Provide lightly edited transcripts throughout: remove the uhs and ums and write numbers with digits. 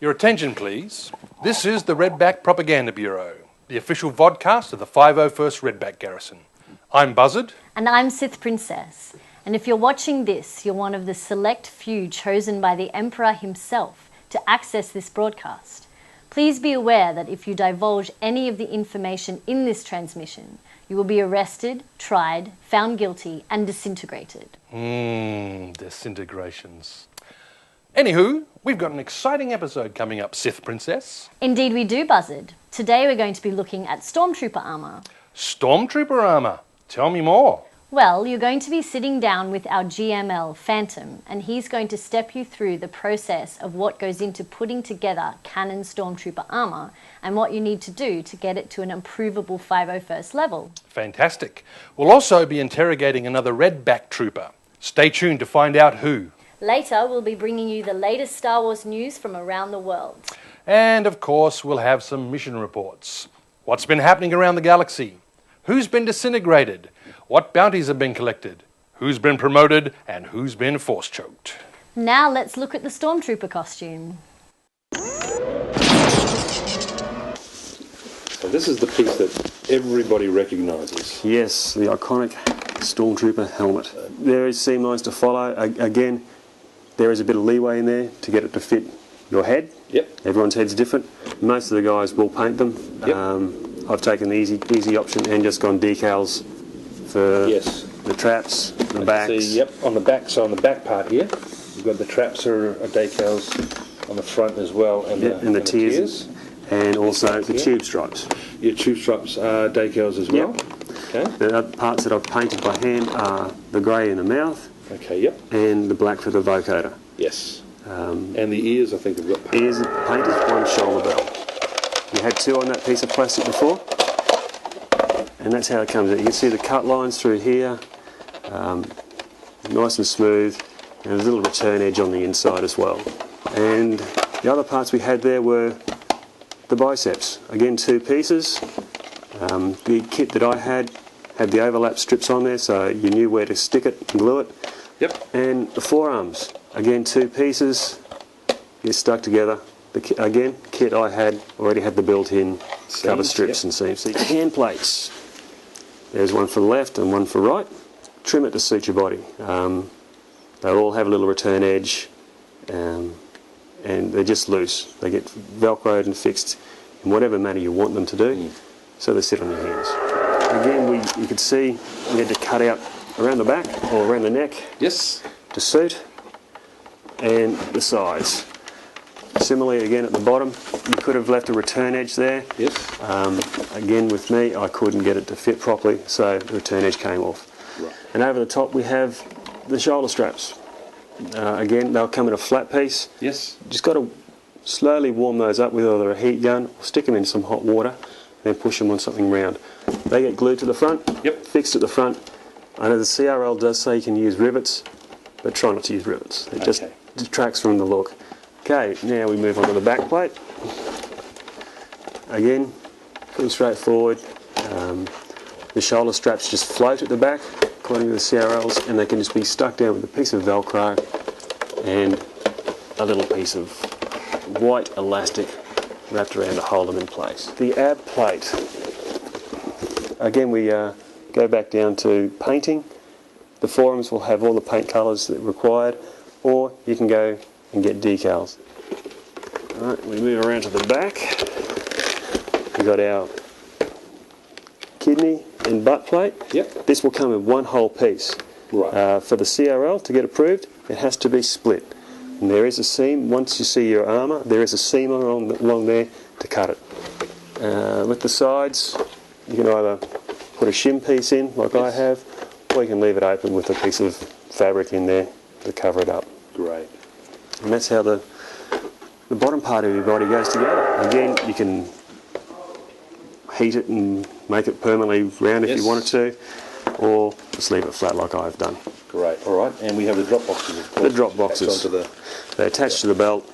Your attention, please. This is the Redback Propaganda Bureau, the official vodcast of the 501st Redback Garrison. I'm Buzzard. And I'm Sith Princess. And if you're watching this, you're one of the select few chosen by the Emperor himself to access this broadcast. Please be aware that if you divulge any of the information in this transmission, you will be arrested, tried, found guilty, and disintegrated. Disintegrations. Anywho, we've got an exciting episode coming up, Sith Princess. Indeed we do, Buzzard. Today we're going to be looking at Stormtrooper armour. Stormtrooper armour? Tell me more. Well, you're going to be sitting down with our GML, Phantom, and he's going to step you through the process of what goes into putting together canon Stormtrooper armour and what you need to do to get it to an improvable 501st level. Fantastic. We'll also be interrogating another Redback trooper. Stay tuned to find out who. Later, we'll be bringing you the latest Star Wars news from around the world. And, of course, we'll have some mission reports. What's been happening around the galaxy? Who's been disintegrated? What bounties have been collected? Who's been promoted? And who's been force-choked? Now let's look at the Stormtrooper costume. So this is the piece that everybody recognises. Yes, the iconic Stormtrooper helmet. There is seam lines to follow. Again, there is a bit of leeway in there to get it to fit your head. Yep. Everyone's head's different. Most of the guys will paint them. Yep. I've taken the easy option and just gone decals for the traps, the backs. See, yep, on the back. So on the back part here, you've got the traps are decals on the front as well, and the tiers, and also the tube stripes. Yeah, tube stripes are decals as well. Yep. Okay. The other parts that I've painted by hand are the grey in the mouth. Okay. Yep. And the black for the vocoder. Yes. And the ears, I think, have got paint. Ears painted, one shoulder belt. You had two on that piece of plastic before, and that's how it comes out. You can see the cut lines through here, nice and smooth, and a little return edge on the inside as well. And the other parts we had there were the biceps. Again, two pieces. The kit that I had the overlap strips on there, so you knew where to stick it and glue it. Yep. And the forearms, again, two pieces, get stuck together. The kit I had already had the built-in cover strips and seams. Hand plates. There's one for left and one for right. Trim it to suit your body. They all have a little return edge, and they're just loose. They get velcroed and fixed in whatever manner you want them to do, so they sit on your hands. Again, you could see we had to cut out around the back or around the neck. Yes. To suit, and the sides. Similarly, again at the bottom, you could have left a return edge there. Yes. Again, with me, I couldn't get it to fit properly, so the return edge came off. Right. And over the top, we have the shoulder straps. Again, they'll come in a flat piece. Yes. Just got to slowly warm those up with either a heat gun or stick them in some hot water, then push them on something round. They get glued to the front. Yep. Fixed at the front. I know the CRL does say you can use rivets, but try not to use rivets. It just detracts from the look. Okay, now we move on to the back plate. Again, pretty straightforward. The shoulder straps just float at the back, according to the CRLs, and they can just be stuck down with a piece of Velcro and a little piece of white elastic wrapped around to hold them in place. The ab plate. Again, we go back down to painting. The forearms will have all the paint colours that are required, or you can go and get decals. Alright, we move around to the back. We've got our kidney and butt plate. Yep. This will come in one whole piece. Right. For the CRL to get approved, it has to be split. And there is a seam, once you see your armour, there is a seam along there to cut it. With the sides, you can either put a shim piece in, like I have, or you can leave it open with a piece of fabric in there to cover it up. Great. And that's how the bottom part of your body goes together. Again, you can heat it and make it permanently round if you wanted to, or just leave it flat like I've done. Great. All right. And we have the drop boxes, of course. The drop boxes. They're attached to the belt.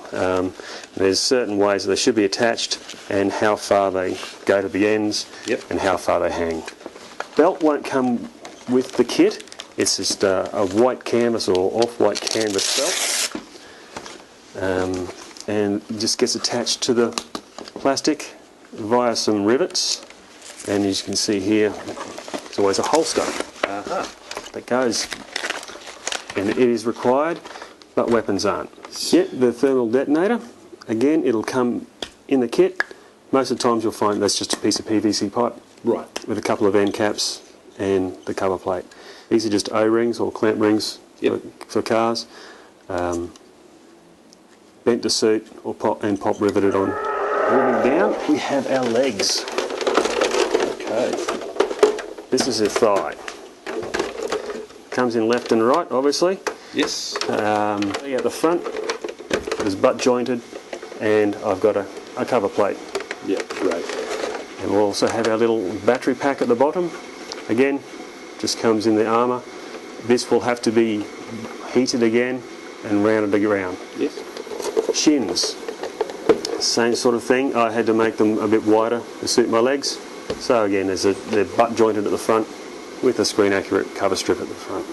There's certain ways they should be attached and how far they go to the ends and how far they hang. Belt won't come with the kit. It's just a white canvas or off-white canvas belt. and it just gets attached to the plastic via some rivets. And as you can see here, there's always a holster that goes, and it is required, but weapons aren't. Yet the thermal detonator, again, it'll come in the kit. Most of the times you'll find that's just a piece of PVC pipe, Right. with a couple of end caps and the cover plate. These are just O-rings or clamp rings for cars. Bent to suit or pop riveted on. Moving down, we have our legs. Okay. This is a thigh. Comes in left and right, obviously. Yes. At the front, it's butt jointed, and I've got a cover plate. Yeah, great. And we'll also have our little battery pack at the bottom. Again, just comes in the armour. This will have to be heated again and rounded around. Yes. Shins, same sort of thing. I had to make them a bit wider to suit my legs. So again, they're butt jointed at the front with a screen accurate cover strip at the front.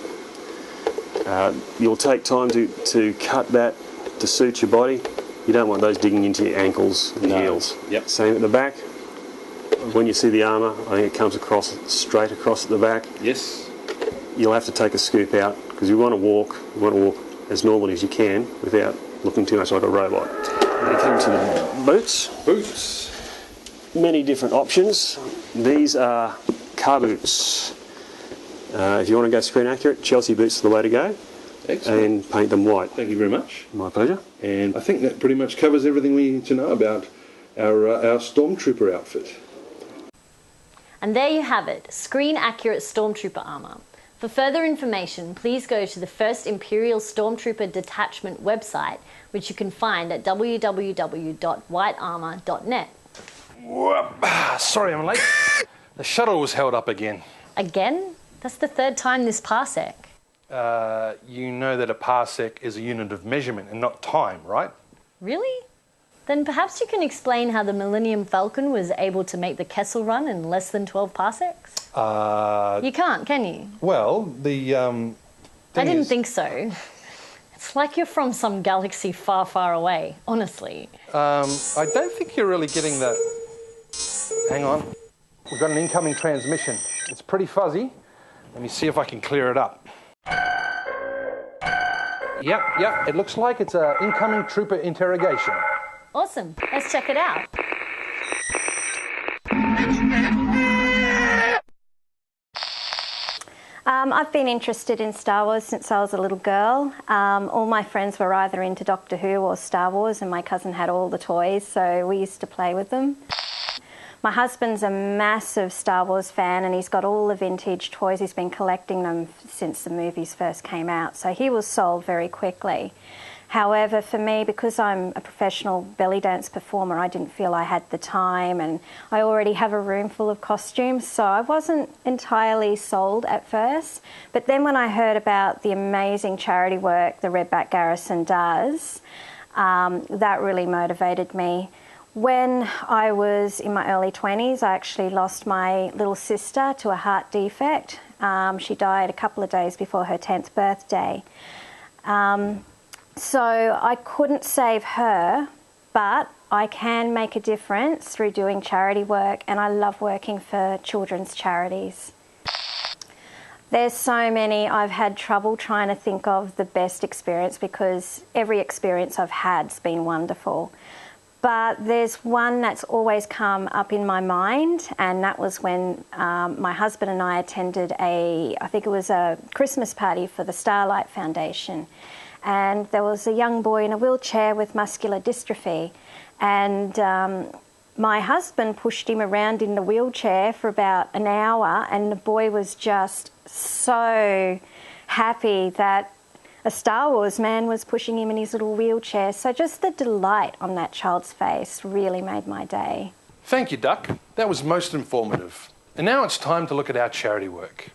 You'll take time to cut that to suit your body. You don't want those digging into your ankles and heels. Yep. Same at the back. When you see the armour, I think it comes across straight across at the back. Yes. You'll have to take a scoop out because you want to walk as normally as you can without looking too much like a robot. Now you come to the boots. Boots. Many different options. These are car boots. If you want to go screen accurate, Chelsea boots are the way to go. Excellent. And paint them white. Thank you very much. My pleasure. And I think that pretty much covers everything we need to know about our Stormtrooper outfit. And there you have it, screen accurate Stormtrooper armour. For further information, please go to the 1st Imperial Stormtrooper Detachment website, which you can find at www.whitearmour.net. Sorry I'm late. The shuttle was held up again. Again? That's the 3rd time this parsec. You know that a parsec is a unit of measurement and not time, right? Really? Then perhaps you can explain how the Millennium Falcon was able to make the Kessel Run in less than 12 parsecs? You can't, can you? Well, the I didn't think so. It's like you're from some galaxy far, far away, honestly. I don't think you're really getting the... Hang on. We've got an incoming transmission. It's pretty fuzzy. Let me see if I can clear it up. Yep, it looks like it's an incoming trooper interrogation. Awesome. Let's check it out. I've been interested in Star Wars since I was a little girl. All my friends were either into Doctor Who or Star Wars, and my cousin had all the toys, so we used to play with them. My husband's a massive Star Wars fan, and he's got all the vintage toys. He's been collecting them since the movies first came out, so he was sold very quickly. However, for me, because I'm a professional belly dance performer, I didn't feel I had the time, and I already have a room full of costumes, so I wasn't entirely sold at first. But then when I heard about the amazing charity work the Redback Garrison does, that really motivated me. When I was in my early 20s, I actually lost my little sister to a heart defect. She died a couple of days before her 10th birthday. So I couldn't save her, but I can make a difference through doing charity work, and I love working for children's charities. There's so many. I've had trouble trying to think of the best experience because every experience I've had's been wonderful. But there's one that's always come up in my mind, and that was when my husband and I attended I think it was a Christmas party for the Starlight Foundation. And there was a young boy in a wheelchair with muscular dystrophy, and my husband pushed him around in the wheelchair for about an hour, and the boy was just so happy that a Star Wars man was pushing him in his little wheelchair. So just the delight on that child's face really made my day. Thank you, Duck. That was most informative. And now it's time to look at our charity work.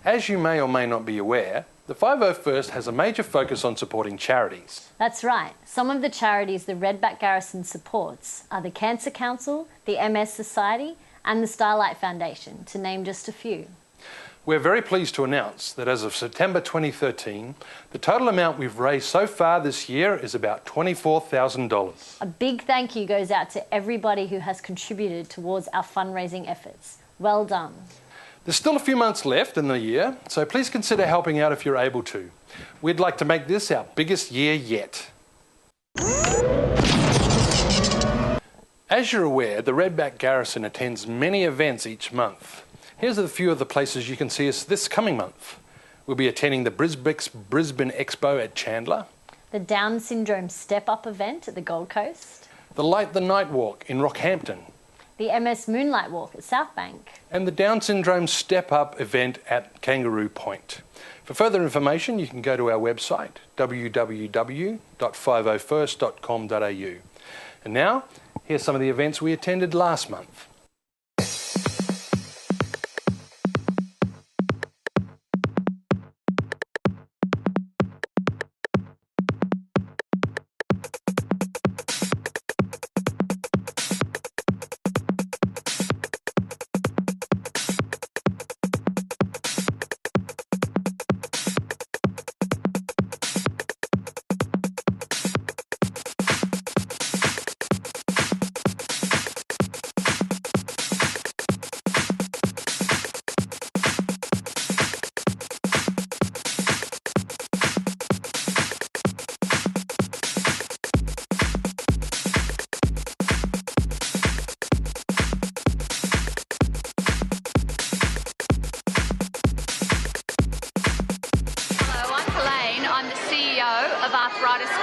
As you may or may not be aware, the 501st has a major focus on supporting charities. That's right. Some of the charities the Redback Garrison supports are the Cancer Council, the MS Society, and the Starlight Foundation, to name just a few. We're very pleased to announce that as of September 2013, the total amount we've raised so far this year is about $24,000. A big thank you goes out to everybody who has contributed towards our fundraising efforts. Well done. There's still a few months left in the year, so please consider helping out if you're able to. We'd like to make this our biggest year yet. As you're aware, the Redback Garrison attends many events each month. Here's a few of the places you can see us this coming month. We'll be attending the Brisbane Expo at Chandler, The Down Syndrome Step Up event at the Gold Coast, the Light the Night Walk in Rockhampton, the MS Moonlight Walk at South Bank, and the Down Syndrome Step Up event at Kangaroo Point. For further information, you can go to our website, www.50first.com.au. And now, here's some of the events we attended last month.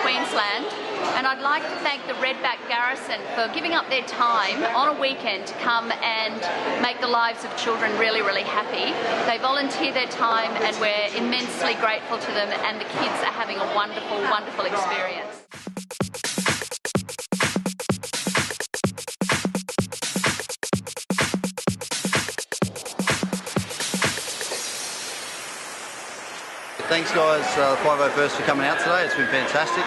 Queensland, and I'd like to thank the Redback Garrison for giving up their time on a weekend to come and make the lives of children really, really happy. They volunteer their time and we're immensely grateful to them, and the kids are having a wonderful, wonderful experience. Thanks guys, 50first for coming out today. It's been fantastic.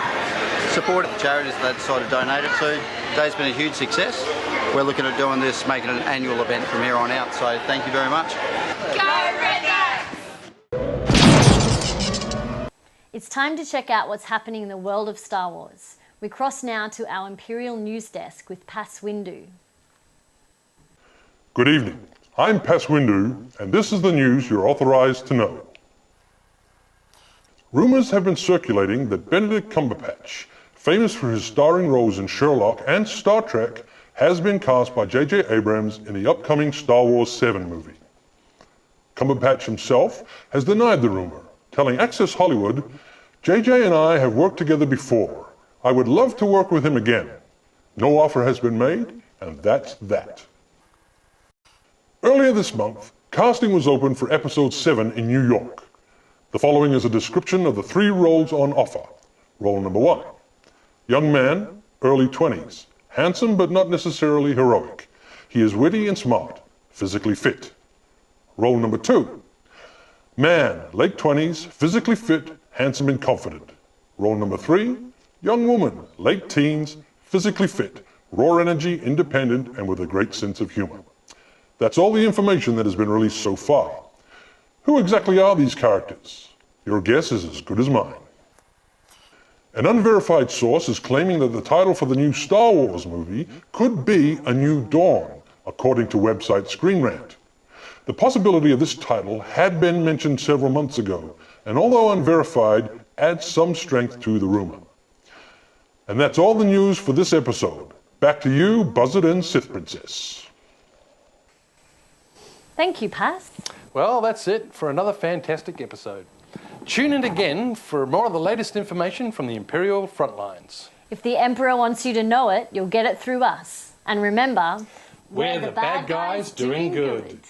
Supported the charities that they decided to donate it to. Today's been a huge success. We're looking at doing this, making it an annual event from here on out. So thank you very much. Go Redback! It's time to check out what's happening in the world of Star Wars. We cross now to our Imperial News Desk with Pass Windu. Good evening. I'm Pass Windu, and this is the news you're authorized to know. Rumours have been circulating that Benedict Cumberbatch, famous for his starring roles in Sherlock and Star Trek, has been cast by J.J. Abrams in the upcoming Star Wars 7 movie. Cumberbatch himself has denied the rumour, telling Access Hollywood, "J.J. and I have worked together before. I would love to work with him again. No offer has been made, and that's that." Earlier this month, casting was open for Episode 7 in New York. The following is a description of the 3 roles on offer. Role number 1. Young man, early 20s, handsome but not necessarily heroic. He is witty and smart, physically fit. Role number 2. Man, late 20s, physically fit, handsome and confident. Role number 3. Young woman, late teens, physically fit, raw energy, independent, and with a great sense of humor. That's all the information that has been released so far. Who exactly are these characters? Your guess is as good as mine. An unverified source is claiming that the title for the new Star Wars movie could be A New Dawn, according to website Screen Rant. The possibility of this title had been mentioned several months ago, and although unverified, adds some strength to the rumor. And that's all the news for this episode. Back to you, Buzzard and Sith Princess. Thank you, Pass. Well, that's it for another fantastic episode. Tune in again for more of the latest information from the Imperial Frontlines. If the Emperor wants you to know it, you'll get it through us. And remember, we're the bad guys doing good.